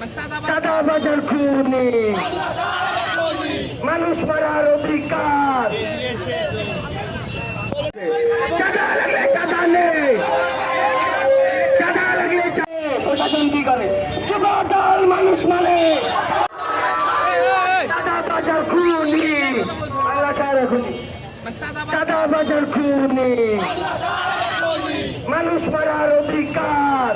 চাঁদাবাজার খুনি, মানুষ মারার অধিকার, চাঁদা লাগলে চাঁদা নেই, চাঁদা লাগলে প্রশাসন কি করে? যুবদল মানুষ মানে চাঁদাবাজার খুনি, বাংলা ছাড়া খুনি, চাঁদাবাজার খুনি, মানুষ মারার অধিকার।